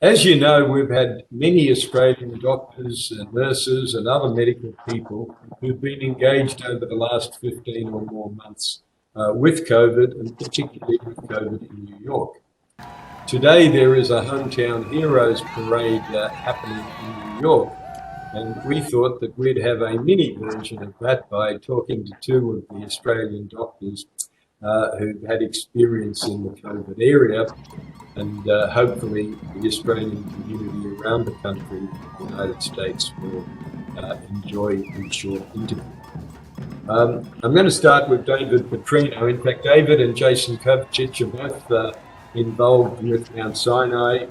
As you know, we've had many Australian doctors and nurses and other medical people who've been engaged over the last 15 or more months with COVID, and particularly with COVID in New York. Today, there is a Hometown Heroes Parade happening in New York, and we thought that we'd have a mini version of that by talking to two of the Australian doctors who've had experience in the COVID area, and hopefully the Australian community around the country, the United States, will enjoy this short interview. I'm going to start with David Petrino. In fact, David and Jason Kovacic are both involved with Mount Sinai.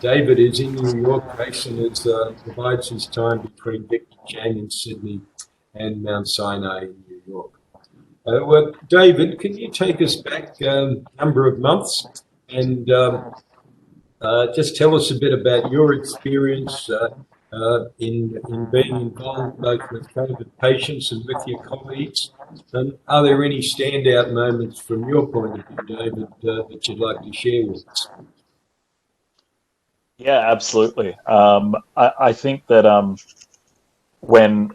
David is in New York. Jason divides his time between Victor Chang in Sydney and Mount Sinai in New York. Well, David, can you take us back a number of months and just tell us a bit about your experience in being involved both with COVID patients and with your colleagues? And are there any standout moments from your point of view, David, that you'd like to share with us? Yeah, absolutely. I think that when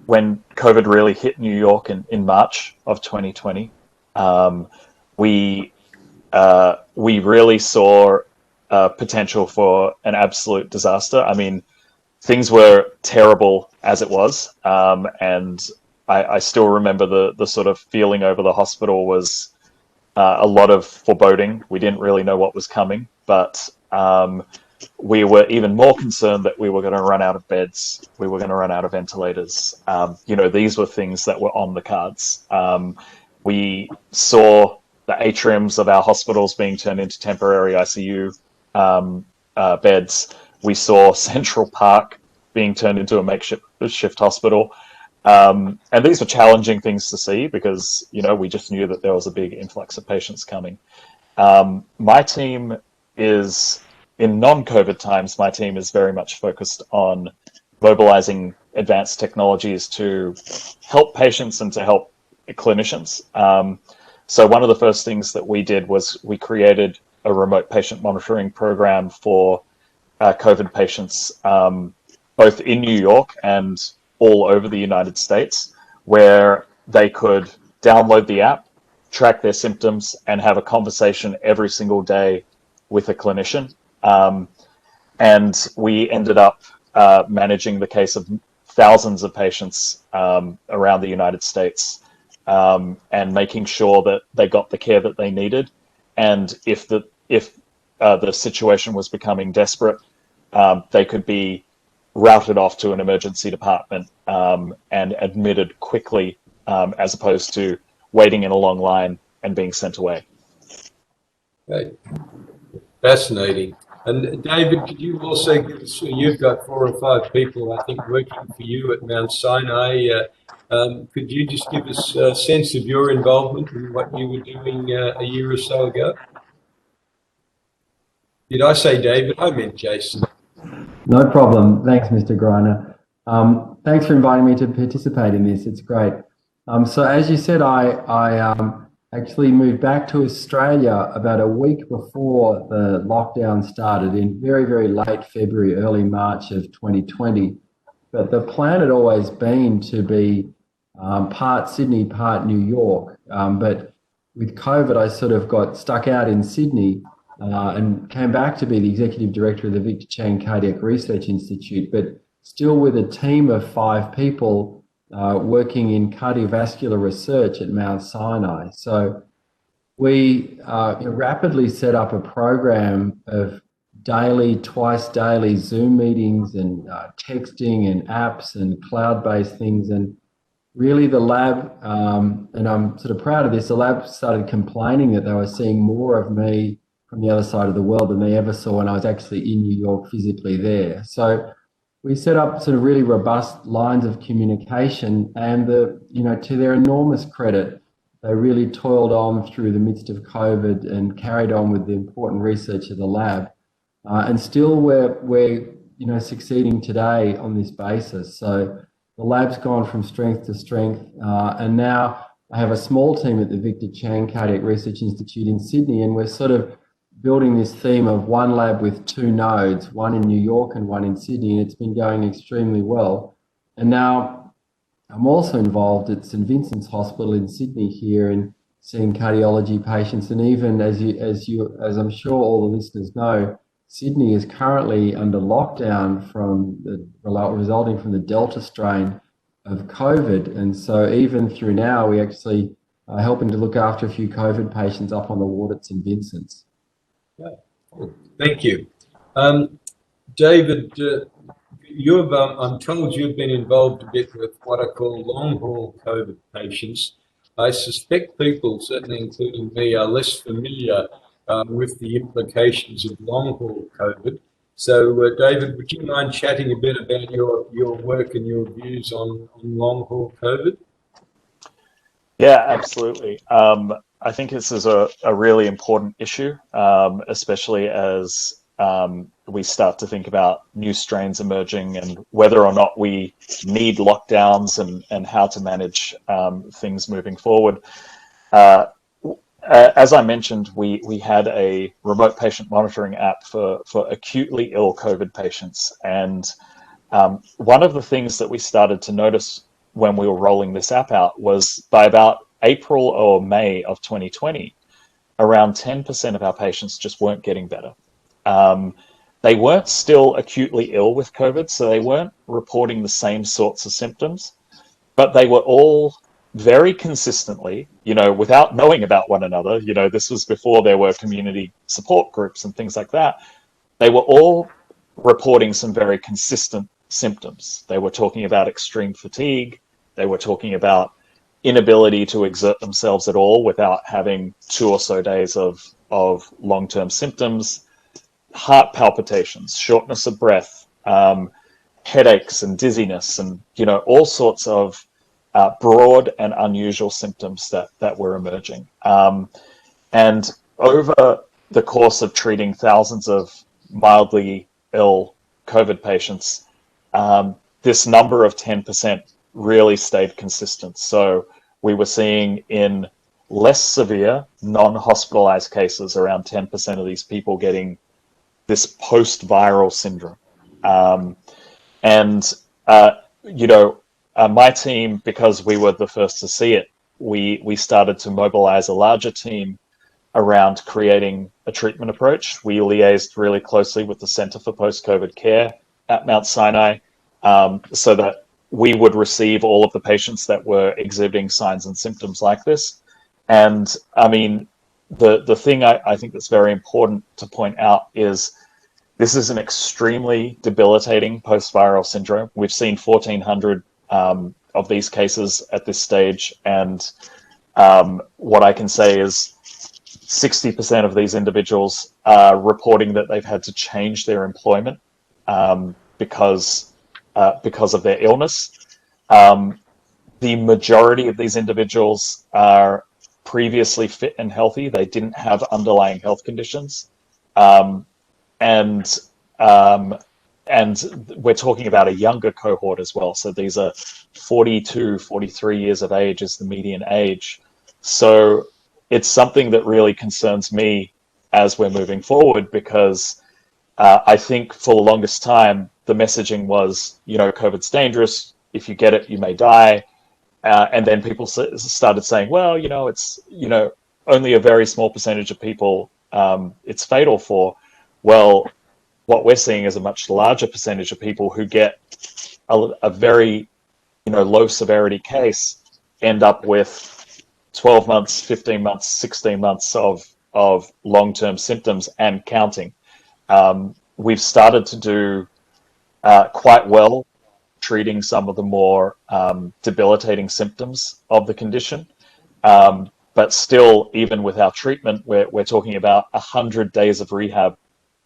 COVID really hit New York in March of 2020, we really saw potential for an absolute disaster. I mean, things were terrible as it was, and I still remember the sort of feeling over the hospital was a lot of foreboding. We didn't really know what was coming, but we were even more concerned that we were going to run out of beds. We were going to run out of ventilators. These were things that were on the cards. We saw the atriums of our hospitals being turned into temporary ICU beds. We saw Central Park being turned into a makeshift hospital. And these were challenging things to see because, we just knew that there was a big influx of patients coming. My team is, in non-COVID times, my team is very much focused on mobilizing advanced technologies to help patients and to help clinicians. So one of the first things that we did was we created a remote patient monitoring program for COVID patients, both in New York and all over the United States, where they could download the app, track their symptoms, and have a conversation every single day with a clinician. And we ended up managing the case of thousands of patients around the United States, and making sure that they got the care that they needed. And if the situation was becoming desperate, they could be routed off to an emergency department and admitted quickly, as opposed to waiting in a long line and being sent away. Right. Fascinating. And David, could you also give us, you've got 4 or 5 people, I think, working for you at Mount Sinai. Could you just give us a sense of your involvement in what you were doing a year or so ago? Did I say David? I meant Jason. No problem. Thanks, Mr. Greiner. Thanks for inviting me to participate in this. It's great. So as you said, I actually moved back to Australia about a week before the lockdown started in very, very late February, early March of 2020. But the plan had always been to be part Sydney, part New York. But with COVID, I sort of got stuck out in Sydney and came back to be the executive director of the Victor Chang Cardiac Research Institute, but still with a team of 5 people working in cardiovascular research at Mount Sinai. So we rapidly set up a program of daily, twice daily Zoom meetings and texting and apps and cloud-based things. And really the lab, and I'm sort of proud of this, the lab started complaining that they were seeing more of me from the other side of the world than they ever saw when I was actually in New York physically there. So we set up sort of really robust lines of communication, and to their enormous credit, they really toiled on through the midst of COVID and carried on with the important research of the lab. And still we're succeeding today on this basis. So the lab's gone from strength to strength, and now I have a small team at the Victor Chang Cardiac Research Institute in Sydney, and we're sort of building this theme of one lab with two nodes, one in New York and one in Sydney, and it's been going extremely well. And now I'm also involved at St Vincent's Hospital in Sydney here in seeing cardiology patients, and even as I'm sure all the listeners know, Sydney is currently under lockdown resulting from the Delta strain of COVID, and so even through now, we actually are helping to look after a few COVID patients up on the ward at St Vincent's. Yeah. Thank you, David. I'm told you've been involved a bit with what I call long-haul COVID patients. I suspect people, certainly including me, are less familiar with the implications of long-haul COVID. So, David, would you mind chatting a bit about your work and your views on long-haul COVID? Yeah, absolutely. I think this is a really important issue, especially as we start to think about new strains emerging and whether or not we need lockdowns and how to manage things moving forward. As I mentioned, we had a remote patient monitoring app for acutely ill COVID patients. And one of the things that we started to notice when we were rolling this app out was by about April or May of 2020, around 10% of our patients just weren't getting better. They weren't still acutely ill with COVID, so they weren't reporting the same sorts of symptoms, but they were all very consistently, without knowing about one another, this was before there were community support groups and things like that. They were all reporting some very consistent symptoms. They were talking about extreme fatigue. They were talking about inability to exert themselves at all without having 2 or so days of long-term symptoms, heart palpitations, shortness of breath, headaches and dizziness, and all sorts of broad and unusual symptoms that were emerging. And over the course of treating thousands of mildly ill COVID patients, this number of 10% really stayed consistent. So we were seeing in less severe, non-hospitalized cases, around 10% of these people getting this post-viral syndrome. My team, because we were the first to see it, we started to mobilize a larger team around creating a treatment approach. We liaised really closely with the Center for Post-COVID Care at Mount Sinai, so that we would receive all of the patients that were exhibiting signs and symptoms like this. And I mean, the thing I think that's very important to point out is this is an extremely debilitating post-viral syndrome. We've seen 1,400 of these cases at this stage, and what I can say is 60% of these individuals are reporting that they've had to change their employment because of their illness. The majority of these individuals are previously fit and healthy. They didn't have underlying health conditions. And we're talking about a younger cohort as well. So these are 42, 43 years of age is the median age. So it's something that really concerns me as we're moving forward, because I think for the longest time, the messaging was, COVID's dangerous. If you get it, you may die. And then people started saying, well, it's, only a very small percentage of people it's fatal for. Well, what we're seeing is a much larger percentage of people who get a very, low severity case end up with 12 months, 15 months, 16 months of long-term symptoms and counting. We've started to do quite well treating some of the more debilitating symptoms of the condition. But still, even with our treatment, we're talking about 100 days of rehab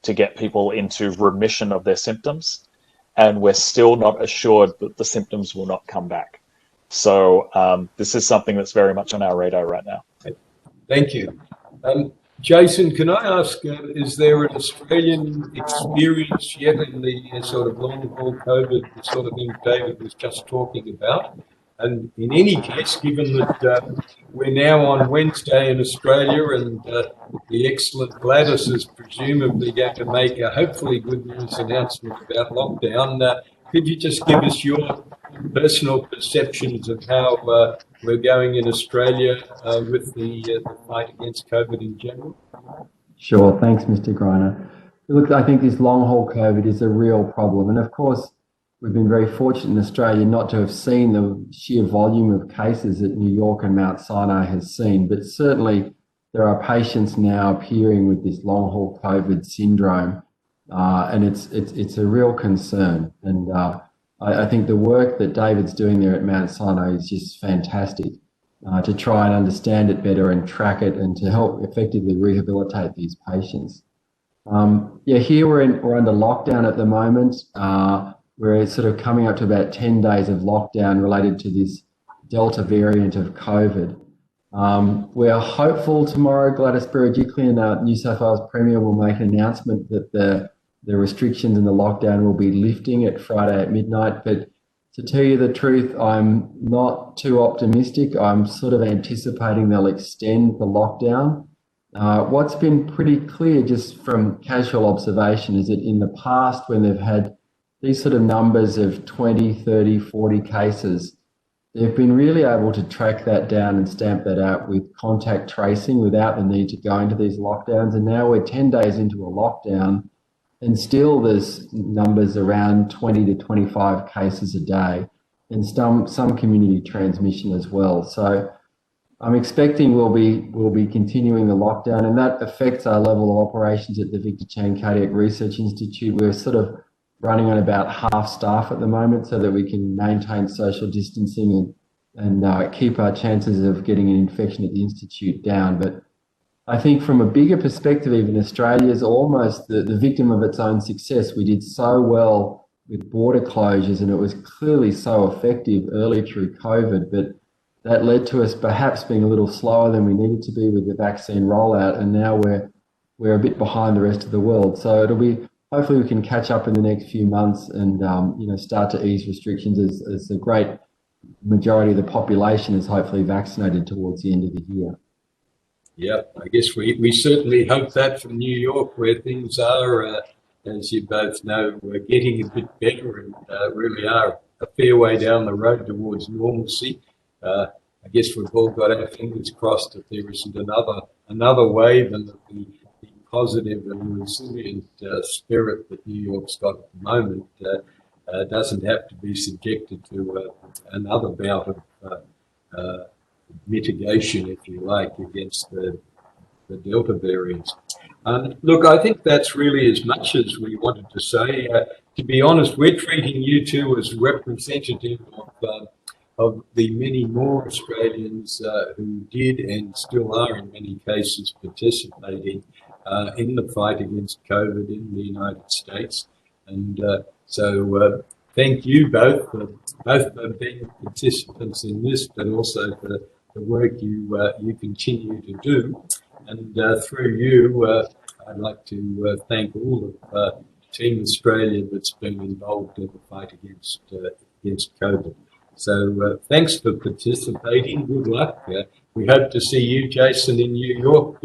to get people into remission of their symptoms. And we're still not assured that the symptoms will not come back. So this is something that's very much on our radar right now. Thank you. Jason, can I ask, is there an Australian experience yet in the sort of long-haul COVID, the sort of thing David was just talking about? And in any case, given that we're now on Wednesday in Australia and the excellent Gladys is presumably going to make a hopefully good news announcement about lockdown, could you just give us your personal perceptions of how we're going in Australia with the fight against COVID in general? Sure. Thanks, Mr. Greiner. Look, I think this long-haul COVID is a real problem. And of course, we've been very fortunate in Australia not to have seen the sheer volume of cases that New York and Mount Sinai has seen. But certainly there are patients now appearing with this long-haul COVID syndrome. And it's a real concern. And I think the work that David's doing there at Mount Sinai is just fantastic. To try and understand it better and track it and to help effectively rehabilitate these patients. Here we're under lockdown at the moment. We're sort of coming up to about 10 days of lockdown related to this Delta variant of COVID. We are hopeful tomorrow Gladys Berejiklian, New South Wales Premier, will make an announcement that the restrictions and the lockdown will be lifting at Friday at midnight. But to tell you the truth, I'm not too optimistic. I'm sort of anticipating they'll extend the lockdown. What's been pretty clear just from casual observation is that in the past when they've had these sort of numbers of 20, 30, 40 cases, they've been really able to track that down and stamp that out with contact tracing without the need to go into these lockdowns. And now we're 10 days into a lockdown and still there's numbers around 20 to 25 cases a day and some community transmission as well. So I'm expecting we'll be continuing the lockdown, and that affects our level of operations at the Victor Chang Cardiac Research Institute. We're sort of running on about half staff at the moment so that we can maintain social distancing and keep our chances of getting an infection at the institute down. But I think from a bigger perspective, even Australia is almost the victim of its own success. We did so well with border closures and it was clearly so effective early through COVID, but that led to us perhaps being a little slower than we needed to be with the vaccine rollout, and now we're a bit behind the rest of the world. So it'll be, hopefully we can catch up in the next few months and start to ease restrictions as the great majority of the population is hopefully vaccinated towards the end of the year. Yeah, I guess we certainly hope that for New York, where things are, as you both know, we're getting a bit better and really are a fair way down the road towards normalcy. I guess we've all got our fingers crossed that there isn't another wave, and that the positive and resilient spirit that New York's got at the moment doesn't have to be subjected to another bout of mitigation, if you like, against the Delta variants. Look, I think that's really as much as we wanted to say. To be honest, we're treating you two as representative of the many more Australians who did and still are in many cases participating in the fight against COVID in the United States. And so thank you both for being participants in this, but also for the work you continue to do. And through you, I'd like to thank all of Team Australia that's been involved in the fight against COVID. So thanks for participating. Good luck. We hope to see you, Jason, in New York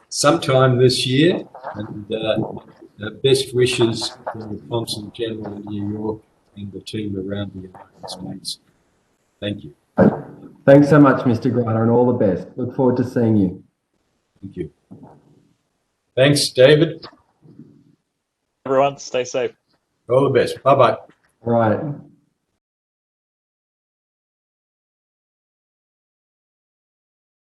sometime this year. And best wishes for the Consul-General in New York and the team around the United States. Thank you. Thanks so much, Mr. Greiner, and all the best. Look forward to seeing you. Thank you. Thanks, David. Everyone, stay safe. All the best. Bye-bye. All right.